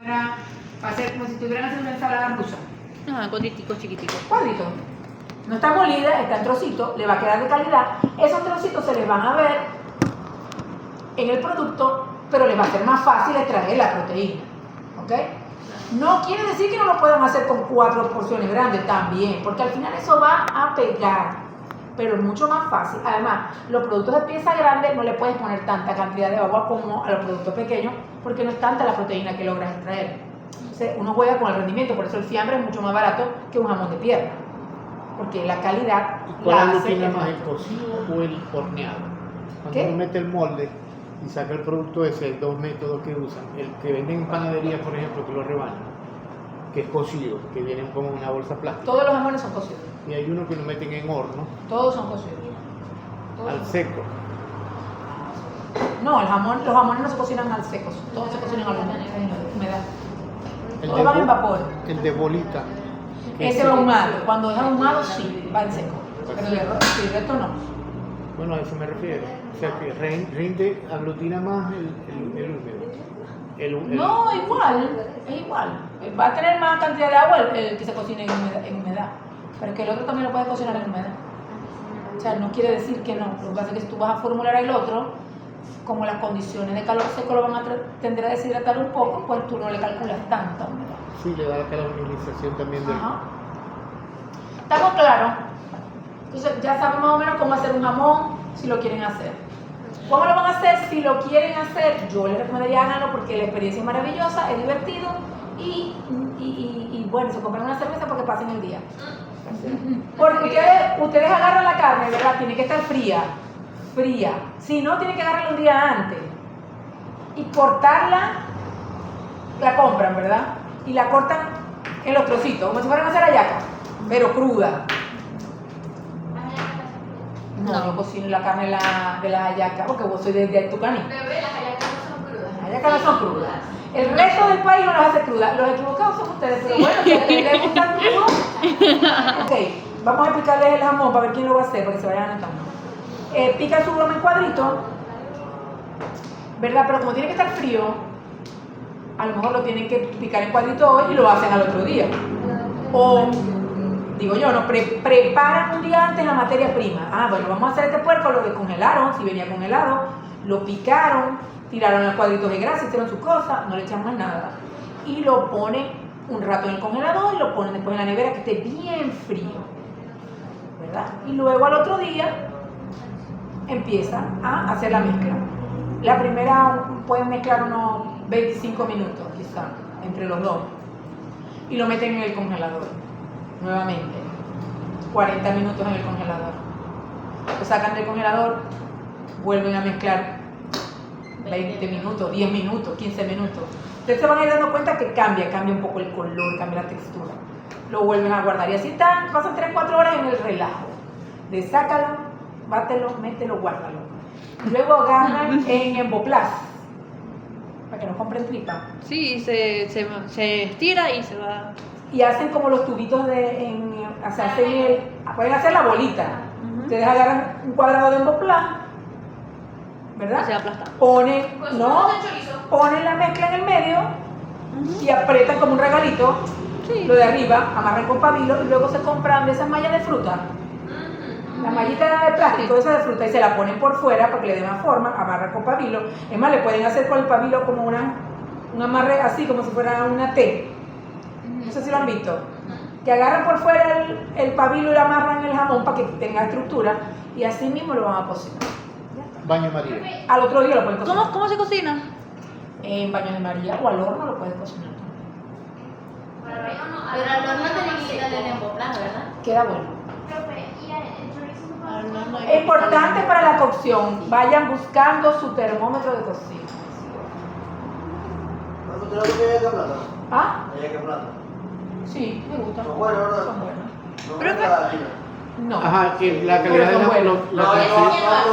Va a ser como si estuvieran haciendo una ensalada rusa. Ah, cuadriticos chiquiticos. Cuadrito. No está molida, está en trocitos, le va a quedar de calidad. Esos trocitos se les van a ver en el producto, pero les va a ser más fácil extraer la proteína. ¿Ok? No quiere decir que no lo puedan hacer con 4 porciones grandes también, porque al final eso va a pegar, pero es mucho más fácil. Además, los productos de pieza grande no le puedes poner tanta cantidad de agua como a los productos pequeños, porque no es tanta la proteína que logras extraer. Entonces, uno juega con el rendimiento, por eso el fiambre es mucho más barato que un jamón de pierna, porque la calidad. ¿Y cuál alucina más, el cocido o el horneado? Cuando uno mete el molde y saca el producto ese, hay dos métodos que usan. El que venden en panadería, por ejemplo, que lo rebanan, que es cocido, que viene como una bolsa plástica. Todos los jamones son cocidos. Y hay uno que lo meten en horno. Todos son cocidos. Al seco. No, los jamones no se cocinan al seco, todos se cocinan a la humedad. Todos van en vapor. El de bolita. Ese va ahumado. Cuando es ahumado, sí, va en seco. Pero de resto no. Bueno, a eso me refiero. O sea, que rinde, aglutina más el húmedo. No, igual, es igual. Va a tener más cantidad de agua el que se cocine en humedad. Pero que el otro también lo puedes cocinar en humedad. O sea, no quiere decir que no. Lo que pasa es que si tú vas a formular el otro, como las condiciones de calor seco lo van a tender a deshidratar un poco, pues tú no le calculas tanta humedad. Sí, le da la caramelización también del... Ajá. ¿Estamos claros? Entonces ya saben más o menos cómo hacer un jamón si lo quieren hacer. ¿Cómo lo van a hacer? Si lo quieren hacer, yo les recomendaría háganlo porque la experiencia es maravillosa, es divertido y bueno, se compran una cerveza porque pasen el día. Porque ustedes agarran la carne, ¿verdad? Tiene que estar fría. Si no, tienen que agarrarla un día antes y cortarla, la compran, ¿verdad? Y la cortan en los trocitos, como si fueran a hacer hallaca, pero cruda. No, yo cocino la carne de la hallaca porque vos sois de Tucaní. Bebé, las hallacas no son crudas. Las hallacas no son crudas. El resto del país no las hace crudas. Los equivocados son ustedes, pero bueno, si les gustan crudas. Ok, vamos a picarles el jamón para ver quién lo va a hacer, para que se vayan anotando. Pica su broma en cuadrito, ¿verdad? Pero como tiene que estar frío, a lo mejor lo tienen que picar en cuadrito hoy y lo hacen al otro día. O, digo yo, no, preparan un día antes la materia prima. Ah, bueno, vamos a hacer este puerco, lo descongelaron, si venía congelado, lo picaron, tiraron los cuadritos de grasa, hicieron sus cosas, no le echan más nada. Y lo ponen un rato en el congelador y lo ponen después en la nevera que esté bien frío, ¿verdad? Y luego al otro día empiezan a hacer la mezcla. La primera pueden mezclar unos 25 minutos quizá entre los dos y lo meten en el congelador nuevamente 40 minutos en el congelador, lo sacan del congelador, vuelven a mezclar 20 minutos, 10 minutos, 15 minutos. Ustedes se van a ir dando cuenta que cambia un poco el color, cambia la textura, lo vuelven a guardar y así están, pasan 3-4 horas en el relajo de sácalo, bátelo, mételo, guárdalo. Luego agarran en Emboplas, para que no compren tripa. Sí, se estira y se va. Y hacen como los tubitos pueden hacer la bolita. Ustedes agarran un cuadrado de Emboplas, ¿verdad? Y se aplasta. Ponen chorizo. la mezcla en el medio y apretan como un regalito, lo de arriba, amarran con pabilo y luego se compran de esas mallas de fruta. La mallita de plástico esa de fruta y se la ponen por fuera para que le dé más forma, amarran con pabilo. Es más, le pueden hacer con el pabilo como un amarre así, como si fuera una T. No sé si lo han visto. Que agarran por fuera el pabilo y lo amarran en el jamón para que tenga estructura y así mismo lo van a cocinar. Baño María. Al otro día lo pueden cocinar. ¿Cómo se cocina? En baño de María o al horno lo puedes cocinar. Pero al horno tiene que quitarle el Emboplas, ¿verdad? Queda bueno. Al horno hay Es que importante para la cocción, vayan buscando su termómetro de cocina. ¿Usted no tiene hallaca plata? ¿Ah? Hallaca plata. Sí, me gustan. Son buenas, ¿verdad? Son buenas. No Pero es la harina. No. Ajá, que la Pero calidad de son la... buenas. No,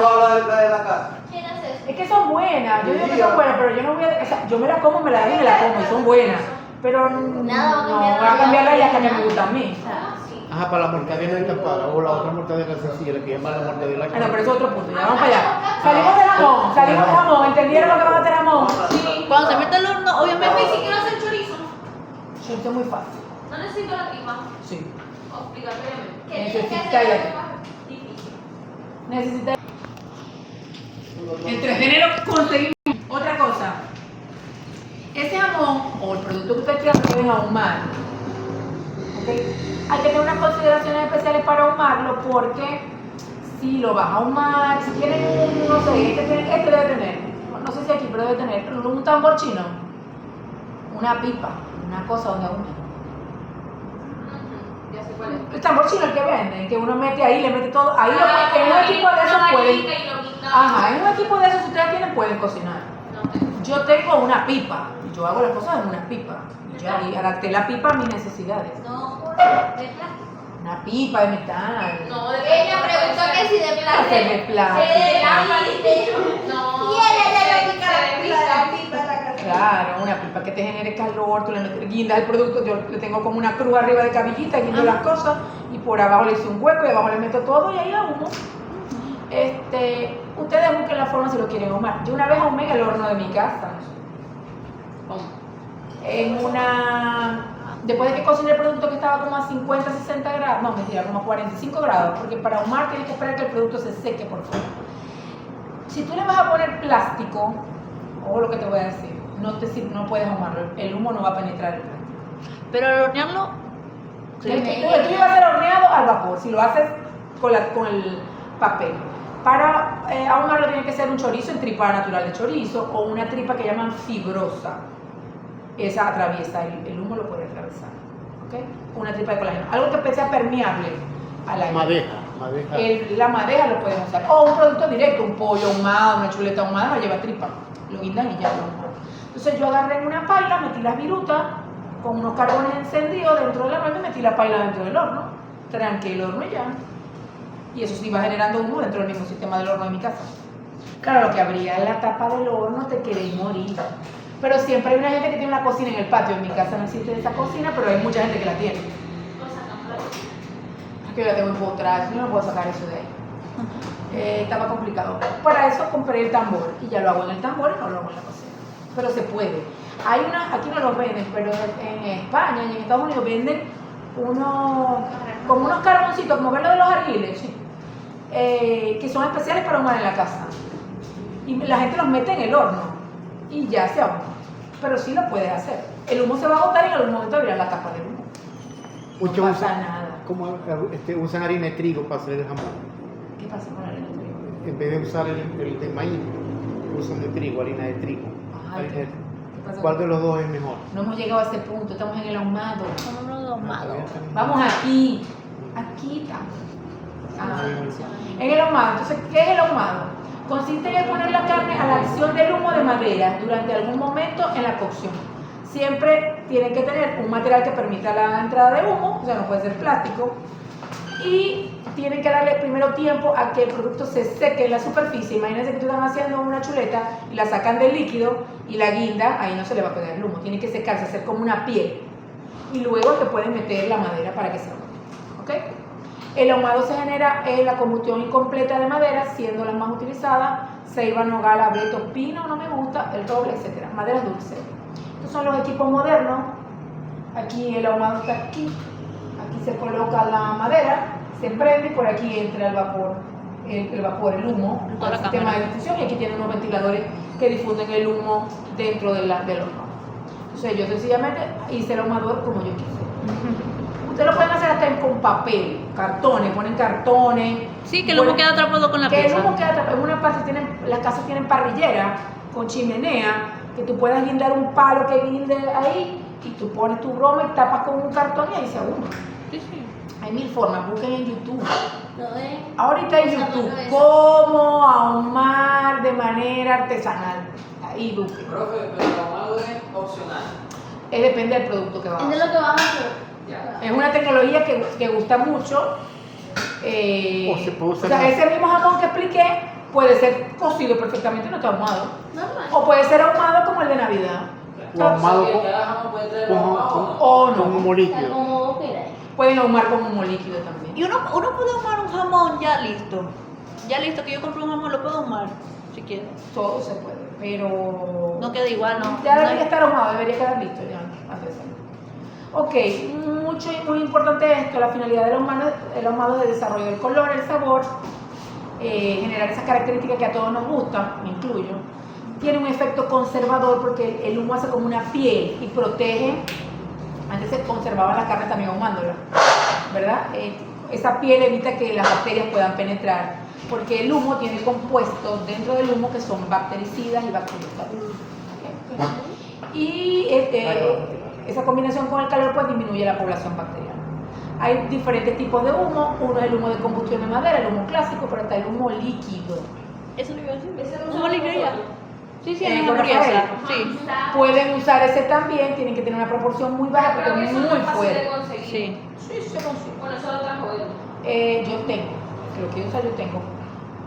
no habla de la casa. ¿Quién hace eso? Es que son buenas, yo digo que son buenas, pero yo no voy a, o sea, yo me la como, me la dejo y me la como, y son buenas. Pero Nada va a no cambiar va a cambiar la la yaca que me gusta a mí. Sí. Ajá, para la mortadela entampada o la otra mortadela sencilla, la que llaman la mortadela. Ah, no, pero eso es otro punto, ya vamos para allá. Salimos del jamón, ¿entendieron lo que van a hacer jamón? Sí. Cuando se mete al horno, obviamente. Pero ni siquiera hacen chorizo. chorizo es muy fácil. No necesito la tripa. Sí. Obligatoriamente. ¿Qué Necesita tienes que hacer? la- Es más difícil. Necesita. Entre género conseguimos otra cosa. Ese jamón o el producto que ustedes quieran lo deben ahumar. ¿Ok? Hay que tener unas consideraciones especiales para ahumarlo porque si lo vas a ahumar, si tienen un, no sé, este debe tener, no sé si aquí, pero debe tener un tambor chino, una pipa, una cosa donde ahumen. Ya sé cuál es. El tambor chino el que venden, que uno mete ahí, le mete todo, ahí lo, en un equipo de esos pueden, ajá, en un equipo de esos si ustedes tienen pueden cocinar. Yo tengo una pipa, yo hago las cosas en una pipa, y yo ahí adapté la pipa a mis necesidades. No, de plástico. Una pipa de metal. No, de plástico. Ella preguntó que si de Hacer plástico. de plástico. No. Claro, una pipa que te genere calor, tú le metes, guindas el producto, yo le tengo como una cruz arriba de cabillita, guindo las cosas y por abajo le hice un hueco y abajo le meto todo y ahí ahumo. Ustedes busquen la forma si lo quieren ahumar. Yo una vez ahumé en el horno de mi casa. Después de que cociné el producto que estaba como a 50, 60 grados, no, mentira, como a 45 grados, porque para ahumar tienes que esperar que el producto se seque por fuera. Si tú le vas a poner plástico, ojo lo que te voy a decir, no puedes ahumarlo, el humo no va a penetrar el plástico. Pero al hornearlo, El tuyo va a ser horneado al vapor, si lo haces con el papel. Para ahumarlo tiene que ser un chorizo en tripa natural de chorizo o una tripa que llaman fibrosa. Esa atraviesa, el humo lo puede atravesar. ¿Ok? Una tripa de colágeno. Algo que sea permeable al aire. Madeja. La madeja lo pueden usar. O un producto directo, un pollo ahumado, una chuleta ahumada, no lleva tripa. Lo guindan y ya lo ahuman. Entonces yo agarré en una paila, metí las virutas con unos carbones encendidos dentro de la horno y metí la paila dentro del horno. Tranqué el horno y ya. Y eso sí va generando humo dentro del mismo sistema del horno de mi casa. Claro, lo que habría en la tapa del horno te queréis morir. Pero siempre hay una gente que tiene una cocina en el patio. En mi casa no existe esa cocina, pero hay mucha gente que la tiene. Es que yo la tengo empotrada, yo no puedo sacar eso de ahí. Estaba complicado. Para eso compré el tambor y ya lo hago en el tambor y no lo hago en la cocina. Pero se puede. Aquí no los venden, pero en España y en Estados Unidos venden como unos carboncitos, como ver lo de los arguiles, ¿sí? Que son especiales para ahumar en la casa. Y la gente los mete en el horno y ya se ahuma. Pero sí lo puedes hacer. El humo se va a agotar y en algún momento abrirá la tapa del humo. Muchos No pasa usan, nada. como, usan harina de trigo para hacer el jamón. ¿Qué pasa con la harina de trigo? En vez de usar el de maíz, usan de trigo, harina de trigo. Ay, Harina de- ¿qué pasa ¿Cuál con- de los dos es mejor? No hemos llegado a ese punto, estamos en el ahumado. son unos domados. Vamos aquí estamos. En el ahumado, entonces, ¿qué es el ahumado? Consiste en poner la carne a la acción del humo de madera durante algún momento en la cocción. Siempre tienen que tener un material que permita la entrada de humo, o sea, no puede ser plástico, y tienen que darle primero tiempo a que el producto se seque en la superficie. Imagínense que ustedes están haciendo una chuleta y la sacan del líquido y la guinda, ahí no se le va a pegar el humo, tiene que secarse, hacer como una piel. Y luego que pueden meter la madera para que se ahume. ¿Ok? El ahumado se genera en la combustión incompleta de madera, siendo las más utilizadas ceiba, nogal, abeto, pino, no me gusta, el roble, etc. Maderas dulces. Estos son los equipos modernos. Aquí el ahumado está aquí. Aquí se coloca la madera, se prende y por aquí entra el vapor, el humo, Toda la el sistema cámara. de difusión. Y aquí tienen unos ventiladores que difunden el humo dentro del horno. Entonces yo sencillamente hice el ahumador como yo quise. Ustedes lo pueden hacer hasta con papel, cartones, ponen cartones. Sí, que el humo queda atrapado con la Que el pieza. humo queda atrapado. En una parte las casas tienen parrillera con chimenea, que tú puedas guindar un palo que guinde ahí y tú pones tu broma y tapas con un cartón y ahí se ahuma. Sí, sí. Hay mil formas, busquen en YouTube. Lo de- Ahorita en YouTube, cómo ahumar de manera artesanal. Ahí busquen. Profe, pero el ahumado es opcional. Depende del producto que va a Es de hacer. lo que vamos a hacer. Ya. Es una tecnología que gusta mucho. O se puede usar O sea, más. ese mismo jamón que expliqué puede ser cocido perfectamente, no está ahumado. Normal. O puede ser ahumado como el de Navidad. O ahumado Y el con- que haga jamón puede traer con, ahumado. O no. con humo líquido. Como vos queráis. Pueden ahumar con humo líquido también. Y uno puede ahumar un jamón ya listo. Ya listo, que yo compré un jamón, lo puedo ahumar, si quiero. Todo se puede, pero No queda igual, ¿no? ya No debería hay- estar ahumado, debería quedar listo ya antes de hacerlo. Ok, mucho y muy importante esto, la finalidad del ahumado es el desarrollo del color, el sabor, generar esas características que a todos nos gustan, me incluyo. Tiene un efecto conservador porque el humo hace como una piel y protege. Antes se conservaba la carne también ahumándola, ¿verdad? Esa piel evita que las bacterias puedan penetrar, porque el humo tiene compuestos dentro del humo que son bactericidas y bacteriófagos. Y esa combinación con el calor pues disminuye la población bacteriana. Hay diferentes tipos de humo. Uno es el humo de combustión de madera, el humo clásico, pero está el humo líquido. Eso lo iba a decir. Ese no ¿Humo líquido ya? Sí, sí, en la con hamburguesa. Rafael. Sí. Pueden usar ese también, tienen que tener una proporción muy baja porque es muy fuerte. Sí. Sí, se consigue. Bueno, eso lo trajo él. Yo tengo, lo que yo uso yo tengo,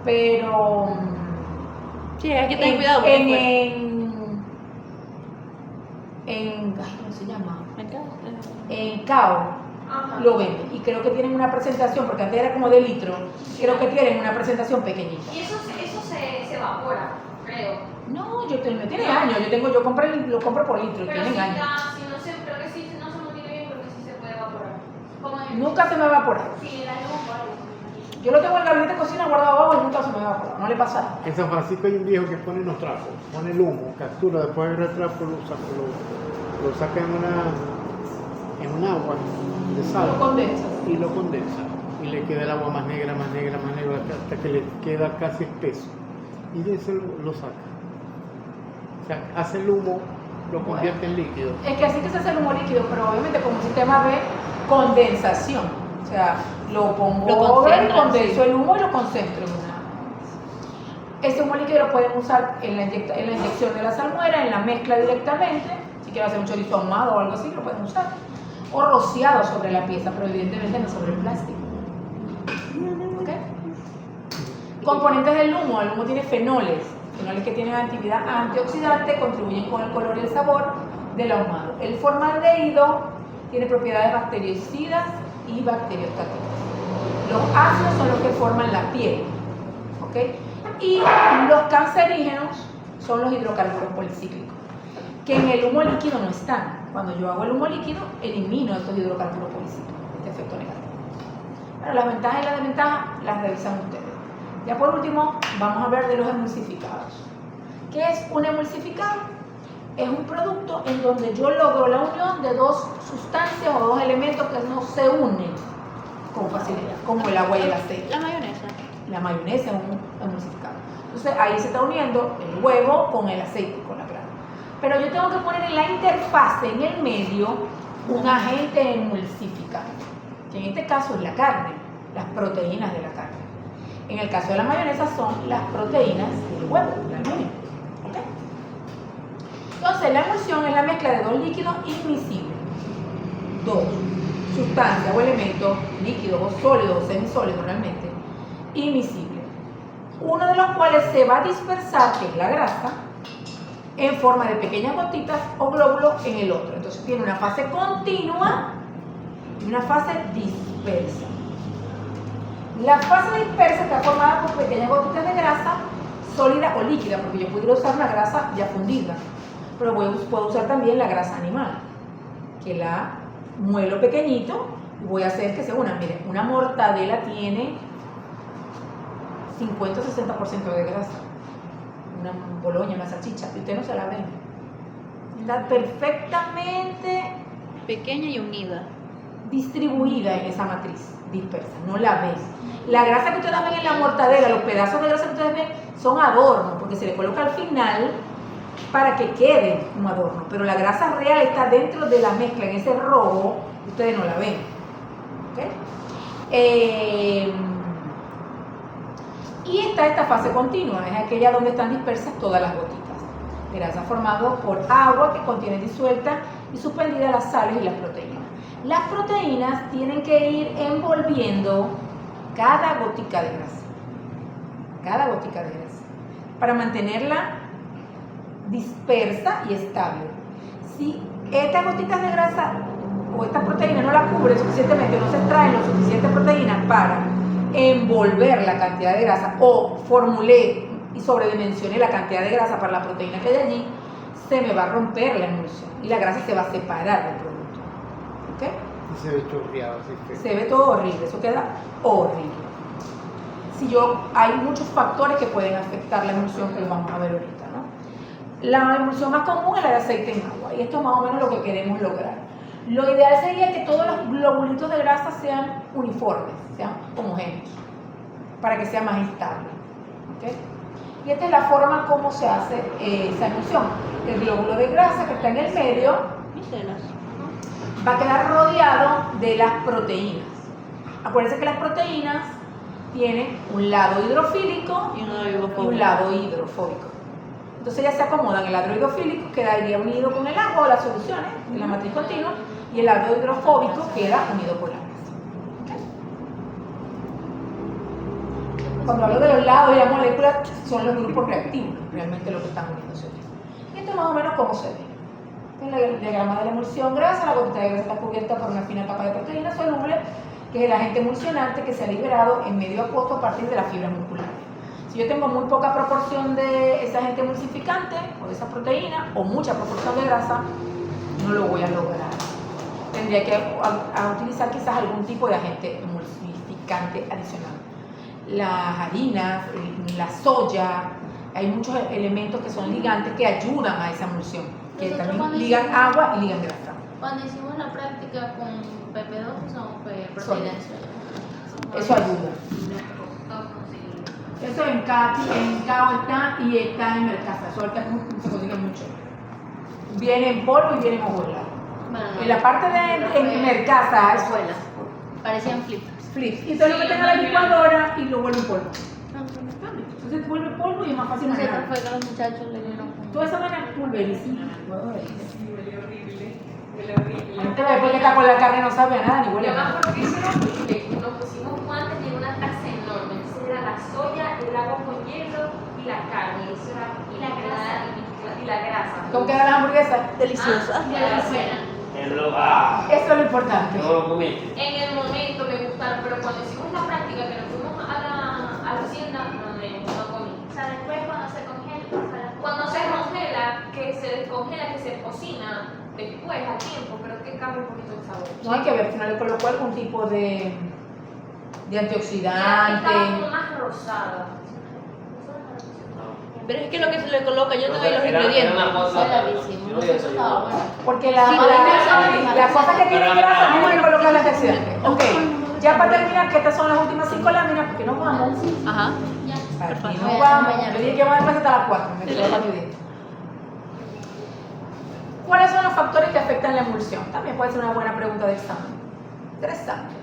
pero Sí, hay que tener cuidado. porque después- ¿cómo se llama? Me encanta. En Cao Ajá. lo venden y creo que tienen una presentación, porque antes era como de litro, creo que tienen una presentación pequeñita. Y eso se evapora, creo. No, tiene años, yo lo compro por litro, Pero tienen si, años. si no se, creo que si no se mantiene bien, creo que sí se puede evaporar. Como en, Nunca se me evapora. Sí, el año o algo. Yo lo tengo en el gabinete de cocina guardado abajo y nunca se me evapora, no le pasa nada. En San Francisco hay un viejo que pone unos trapos, pone el humo, captura, después agarra el trapo, lo saca en un agua de sal Lo condensa. y lo condensa. Y le queda el agua más negra, hasta que le queda casi espeso. Y de eso lo saca. O sea, hace el humo, lo convierte en líquido. Es que así que se hace el humo líquido, pero obviamente como un sistema de condensación. O sea, lo pongo Lo over y concentran, condenso sí. el humo y lo concentro en una. Ese humo líquido lo pueden usar en la inyección de la salmuera, en la mezcla directamente. Si quieren hacer un chorizo ahumado o algo así, lo pueden usar. O rociado sobre la pieza, pero evidentemente no sobre el plástico. ¿Ok? Componentes del humo. El humo tiene fenoles que tienen actividad antioxidante, contribuyen con el color y el sabor del ahumado. El formaldehído tiene propiedades bactericidas y bacteriostáticas. Los ácidos son los que forman la piel, ¿ok? Y los cancerígenos son los hidrocarburos policíclicos, que en el humo líquido no están. Cuando yo hago el humo líquido, elimino estos hidrocarburos policíclicos, este efecto negativo. Pero las ventajas y las desventajas las revisan ustedes. Ya por último, vamos a hablar de los emulsificados. ¿Qué es un emulsificado? Es un producto en donde yo logro la unión de dos sustancias o dos elementos que no se unen con facilidad, como el agua y el aceite. La mayonesa. La mayonesa es un emulsificado. Entonces ahí se está uniendo el huevo con el aceite, con la grasa. Pero yo tengo que poner en la interfase, en el medio, un agente emulsificante, que en este caso es la carne, las proteínas de la carne. En el caso de la mayonesa son las proteínas del huevo, del aluminio. ¿Ok? Entonces la emulsión es la mezcla de dos líquidos inmiscibles. Dos sustancias o elementos líquidos o sólidos o semisólidos realmente, inmiscibles. Uno de los cuales se va a dispersar, que es la grasa, en forma de pequeñas gotitas o glóbulos en el otro. Entonces tiene una fase continua y una fase dispersa. La fase dispersa está formada por pequeñas gotitas de grasa sólida o líquida, porque yo pudiera usar una grasa ya fundida, pero puedo usar también la grasa animal, que la muelo pequeñito y voy a hacer que se unan. Miren, una mortadela tiene 50 o 60% de grasa. Una boloña, una salchicha, y usted no se la ve. Está perfectamente Pequeña y unida. distribuida en esa matriz dispersa, no la ves. La grasa que ustedes ven en la mortadela, los pedazos de grasa que ustedes ven, son adornos, porque se le coloca al final para que quede como adorno, pero la grasa real está dentro de la mezcla, en ese rojo, ustedes no la ven. ¿Ok? Y está esta fase continua, es aquella donde están dispersas todas las gotitas. Grasa formada por agua que contiene disuelta y suspendida las sales y las proteínas. Las proteínas tienen que ir envolviendo cada gotica de grasa, para mantenerla dispersa y estable. Si estas gotitas de grasa o estas proteínas no la cubren suficientemente, no se extraen lo suficiente proteínas para envolver la cantidad de grasa, o formulé y sobredimensioné la cantidad de grasa para la proteína que hay allí, se me va a romper la emulsión y la grasa se va a separar del producto. ¿Ok? Y se ve chorreado, así que. Se ve todo horrible, eso queda horrible. Hay muchos factores que pueden afectar la emulsión que lo vamos a ver ahorita, ¿no? La emulsión más común es la de aceite en agua y esto es más o menos lo que queremos lograr. Lo ideal sería que todos los globulitos de grasa sean uniformes, sean homogéneos, para que sea más estable. ¿Okay? Y esta es la forma como se hace esa emulsión. El glóbulo de grasa que está en el medio va a quedar rodeado de las proteínas. Acuérdense que las proteínas tienen un lado hidrofílico Y un lado hidrofóbico. Entonces ellas se acomodan. El lado hidrofílico quedaría unido con el agua o las soluciones en la matriz continua y el lado hidrofóbico queda unido con la grasa. ¿Okay? Cuando hablo de los lados y las moléculas son los grupos reactivos, realmente lo que están uniéndose. Y esto es más o menos cómo se ve. En el diagrama de la emulsión grasa, la gotita de grasa está cubierta por una fina capa de proteína soluble, que es el agente emulsionante que se ha liberado en medio acuoso a partir de las fibras musculares. Si yo tengo muy poca proporción de ese agente emulsificante o de esa proteína o mucha proporción de grasa, no lo voy a lograr. Tendría que utilizar quizás algún tipo de agente emulsificante adicional. Las harinas, la soya, hay muchos elementos que son ligantes que ayudan a esa emulsión, que Nosotros también cuando ligan hicimos- agua y ligan grasa. Cuando hicimos la práctica con PP2 usamos proteína de soya. Eso ayuda. Eso en Cao está y está en Mercasa. Eso ahorita se consigue mucho. Viene en polvo y viene en hojuelas. Bueno, no. En la parte de Mercasa es Escuela. Parecían flippers. flips. Y todo lo que tenga la licuadora y lo vuelve en polvo. Entonces te vuelve polvo y es más fácil No sé qué manejar. fue que los muchachos le dieron. Toda esa manera pulverizada. Sí, huele horrible. Huele horrible. Gente después que está con la carne no sabe a nada ni huele Lo a más nada. porque hicieron, nos pusimos guantes y una taza enorme. Entonces era la soya, el agua con hielo y la carne. Y la grasa. ¿Cómo quedan las hamburguesas? Deliciosa. Queda buena. Eso es lo importante. En el momento me gustaron, pero cuando hicimos la práctica, que nos fuimos a la hacienda, no comí. O sea, después cuando se congela, Cuando se congela, que se descongela, que se cocina después a tiempo, pero que cambia un poquito el sabor. No hay que ver, al final le colocó algún tipo de Ya antioxidante. estaba como más rosada. Pero es que lo que se le coloca, yo tengo ahí los Era ingredientes. una cosa. fue larguísimo. Nosotros estaba bueno. Porque la cosa que tiene grasa no hay que colocar las antioxidantes. Ok, ya para terminar, que estas son las últimas 5 láminas, porque nos vamos. Ajá. Aquí Voy nos a vamos. acompañar. Yo dije que vamos a empezar hasta las 4, me quedo para mi día. ¿Cuáles son los factores que afectan la emulsión? También puede ser una buena pregunta de examen. Interesante.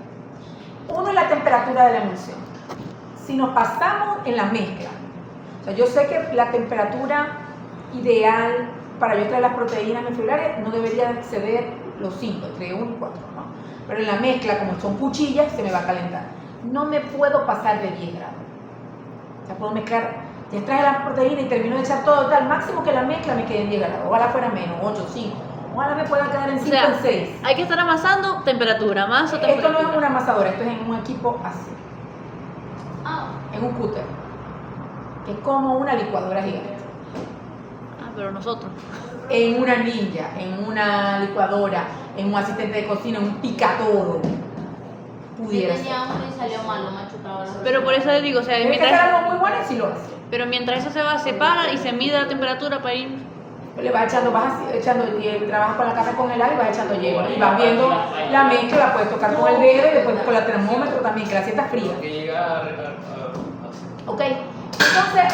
Uno es la temperatura de la emulsión. Si nos pasamos en la mezcla, o sea, yo sé que la temperatura ideal para yo extraer las proteínas mefibulares no debería exceder los 5, entre 1 y 4, ¿no? Pero en la mezcla, como son cuchillas, se me va a calentar. No me puedo pasar de 10 grados. O sea, puedo mezclar, ya extraje las proteínas y termino de echar todo tal, máximo que la mezcla me quede en 10 grados. Ojalá fuera menos, 8, 5. Ojalá me pueda quedar en 5 O sea, en 6. hay que estar amasando temperatura, más o Esto temperatura. no es una amasadora, esto es en un equipo así, Ah, en un cúter, que es como una licuadora gigante. Ah, pero nosotros. En una ninja, en una licuadora, en un asistente de cocina, en un picatodo. yo Pudiera ser. tenía uno y salió malo, machucado. Pero por eso le digo, o sea, Tiene que ser mientras, algo muy bueno y si lo hace. pero mientras eso se va, se para y se mide la temperatura para ir. Le vas echando, trabajas con la carne congelada y vas echando hielo. Y vas viendo la mezcla, la puedes tocar con el dedo y después con el termómetro también, que la sientas fría. Que llega a Ok, entonces,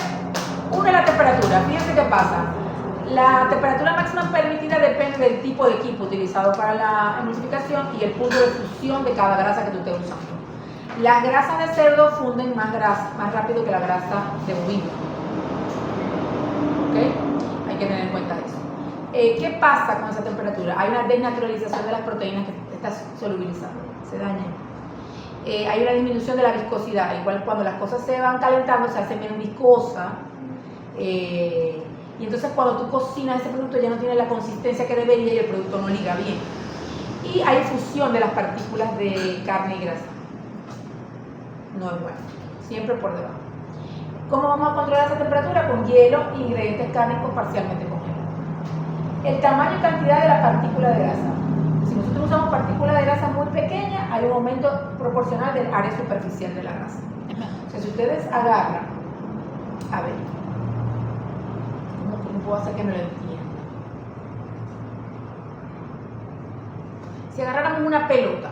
una es la temperatura. Fíjense qué pasa. La temperatura máxima permitida depende del tipo de equipo utilizado para la emulsificación y el punto de fusión de cada grasa que tú estés usando. Las grasas de cerdo funden más rápido que la grasa de bovino. ¿Ok? Hay que tener en cuenta eso. ¿Qué pasa con esa temperatura? Hay una desnaturalización de las proteínas que están solubilizando, se dañan. Hay una disminución de la viscosidad, igual cuando las cosas se van calentando se hace menos viscosa. Y entonces cuando tú cocinas ese producto ya no tiene la consistencia que debería y el producto no liga bien. Y hay fusión de las partículas de carne y grasa. No es bueno, siempre por debajo. ¿Cómo vamos a controlar esa temperatura? Con hielo e ingredientes cárnicos parcialmente congelados. El tamaño y cantidad de la partícula de grasa. Si nosotros usamos partícula de pequeña, hay un aumento proporcional del área superficial de la grasa. O sea, si ustedes agarran, a ver, ¿cómo puedo hacer que me lo entiendan? Si agarráramos una pelota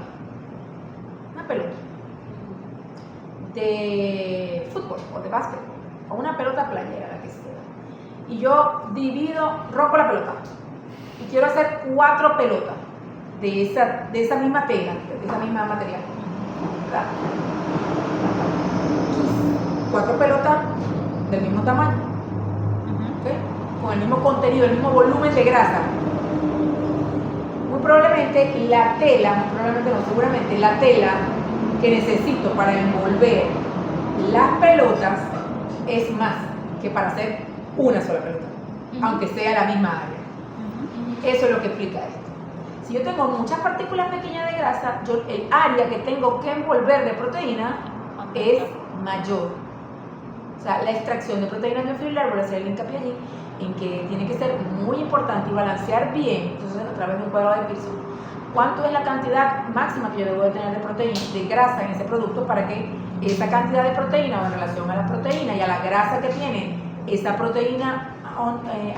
de fútbol o de básquetbol, o una pelota playera, la que sea, y yo rompo la pelota y quiero hacer 4 pelotas de esa misma tela, de esa misma material, ¿verdad? 4 pelotas del mismo tamaño, ¿okay? Con el mismo contenido, el mismo volumen de grasa. Muy probablemente la tela, seguramente la tela que necesito para envolver las pelotas es más que para hacer una sola pelota, aunque sea la misma área. Eso es lo que explica esto. Si yo tengo muchas partículas pequeñas de grasa, el área que tengo que envolver de proteína es mayor. O sea, la extracción de proteína miofibrilar, voy a hacer el hincapié allí, en que tiene que ser muy importante y balancear bien, entonces a través de un cuadrado de Pearson, cuánto es la cantidad máxima que yo debo de tener de proteína, de grasa en ese producto para que esa cantidad de proteína o en relación a la proteína y a la grasa que tiene esa proteína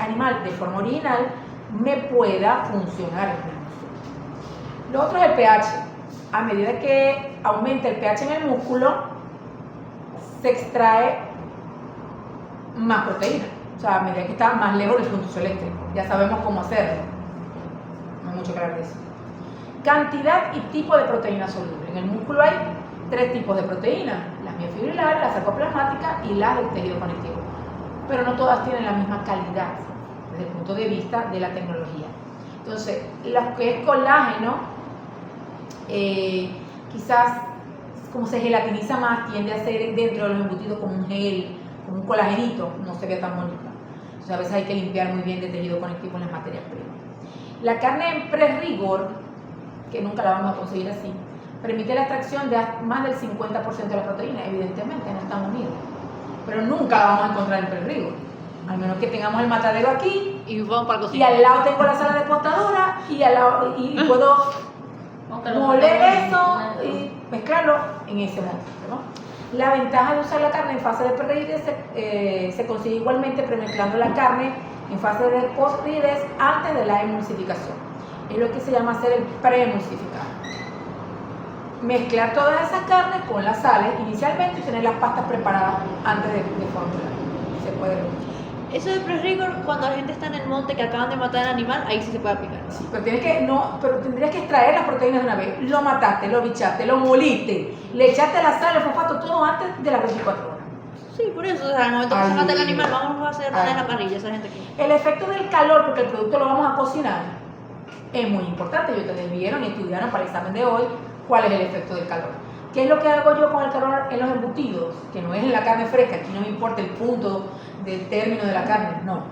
animal de forma original me pueda funcionar en el músculo. Lo otro es el pH. A medida que aumenta el pH en el músculo, se extrae más proteína. O sea, a medida que está más lejos del punto eléctrico. Ya sabemos cómo hacerlo. No hay mucho que hablar de eso. Cantidad y tipo de proteína soluble. En el músculo hay 3 tipos de proteínas: las miofibrilares, las sarcoplasmáticas y las del tejido conectivo. Pero no todas tienen la misma calidad desde el punto de vista de la tecnología. Entonces, lo que es colágeno, quizás como se gelatiniza más, tiende a ser dentro de los embutidos como un gel, como un colagenito, no se ve tan bonita. Entonces, a veces hay que limpiar muy bien de tejido conectivo en las materias primas. La carne en pre-rigor, que nunca la vamos a conseguir así, permite la extracción de más del 50% de la proteína. Evidentemente no están unidas, pero nunca la vamos a encontrar en pre-rigor, al menos que tengamos el matadero aquí y vamos para y cocinar. al lado tengo la sala de computadora y al lado y puedo moler eso y mezclarlo en ese momento, ¿no? La ventaja de usar la carne en fase de pre-rigidez se consigue igualmente premezclando la carne en fase de post-rigidez antes de la emulsificación. Es lo que se llama hacer el pre-emulsificar. Mezclar todas esas carnes con las sales inicialmente y tener las pastas preparadas antes de formular. Se puede ver. Eso de pre-rigor, cuando la gente está en el monte que acaban de matar al animal, ahí sí se puede aplicar. Sí, pero tendrías que extraer las proteínas de una vez. Lo mataste, lo bichaste, lo moliste, le echaste la sal, el fosfato, todo antes de las 24 horas. Sí, por eso, o sea, al momento que se mata el animal, vamos a hacer en la parrilla, esa gente aquí. El efecto del calor, porque el producto lo vamos a cocinar, es muy importante. Y ustedes vieron y estudiaron para el examen de hoy cuál es el efecto del calor. ¿Qué es lo que hago yo con el calor en los embutidos? Que no es en la carne fresca, aquí no me importa el punto del término de la carne, no.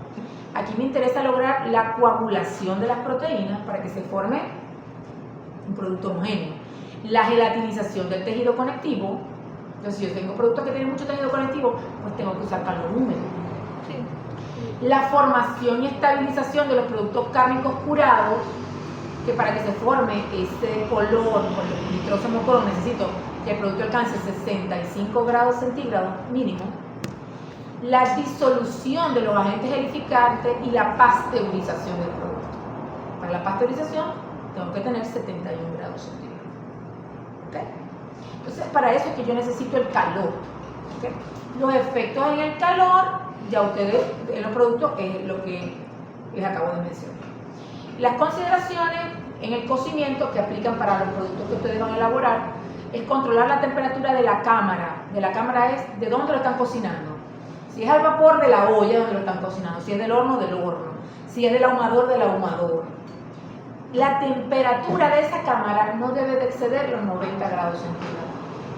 Aquí me interesa lograr la coagulación de las proteínas para que se forme un producto homogéneo. La gelatinización del tejido conectivo. Entonces, si yo tengo productos que tienen mucho tejido conectivo, pues tengo que usar calor húmedo. Sí. La formación y estabilización de los productos cárnicos curados, que para que se forme ese color, por el nitrógeno color, necesito que el producto alcance 65 grados centígrados mínimo. La disolución de los agentes gelificantes y la pasteurización del producto. Para la pasteurización tengo que tener 71 grados centígrados. ¿Okay? Entonces, para eso es que yo necesito el calor. ¿Okay? Los efectos en el calor, ya ustedes en los productos es lo que les acabo de mencionar. Las consideraciones en el cocimiento que aplican para los productos que ustedes van a elaborar es controlar la temperatura de la cámara. De la cámara es de dónde lo están cocinando. Si es al vapor, de la olla donde lo están cocinando. Si es del horno, del horno. Si es del ahumador, del ahumador. La temperatura de esa cámara no debe de exceder los 90 grados centígrados.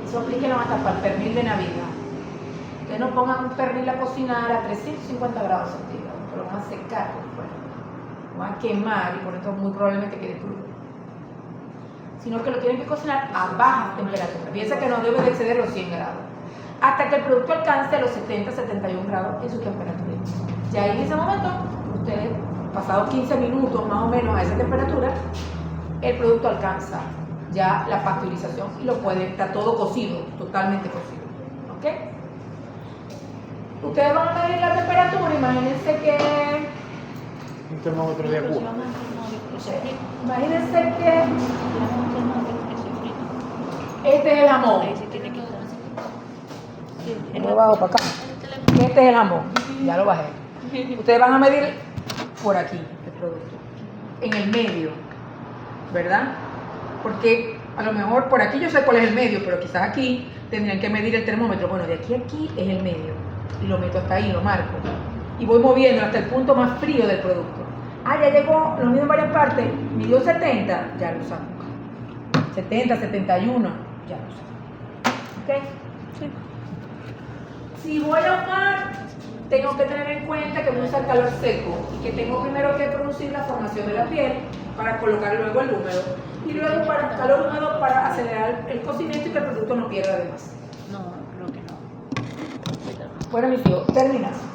Eso aplíquenlo hasta para el pernil de Navidad. Ustedes no pongan un pernil a cocinar a 350 grados centígrados, pero van a secar después. Lo van a quemar y por eso muy probablemente quede crudo. Sino que lo tienen que cocinar a bajas temperaturas. Piensa que no debe de exceder los 100 grados. Hasta que el producto alcance los 70-71 grados en su temperatura. Ya en ese momento, ustedes, pasados 15 minutos más o menos a esa temperatura, el producto alcanza ya la pasteurización y lo puede, está todo cocido, totalmente cocido. ¿Ok? Ustedes van a medir la temperatura, imagínense que Un termómetro de agua. imagínense que este es el jamón. Lo bajo para acá. Este es el jamón. Ya lo bajé. Ustedes van a medir por aquí el producto, en el medio, ¿verdad? Porque a lo mejor por aquí yo sé cuál es el medio, pero quizás aquí tendrían que medir el termómetro. Bueno, de aquí a aquí es el medio y lo meto hasta ahí, lo marco y voy moviendo hasta el punto más frío del producto. Ah, ya llegó, lo mido en varias partes, midió 70, ya lo saco. 70, 71, ya lo saco. ¿Ok? Sí. Si voy a ahumar, tengo que tener en cuenta que voy a usar calor seco y que tengo primero que producir la formación de la piel para colocar luego el húmedo y luego para calor húmedo para acelerar el cocimiento y que el producto no pierda de más. No, creo que no. Bueno, mis hijos, terminamos.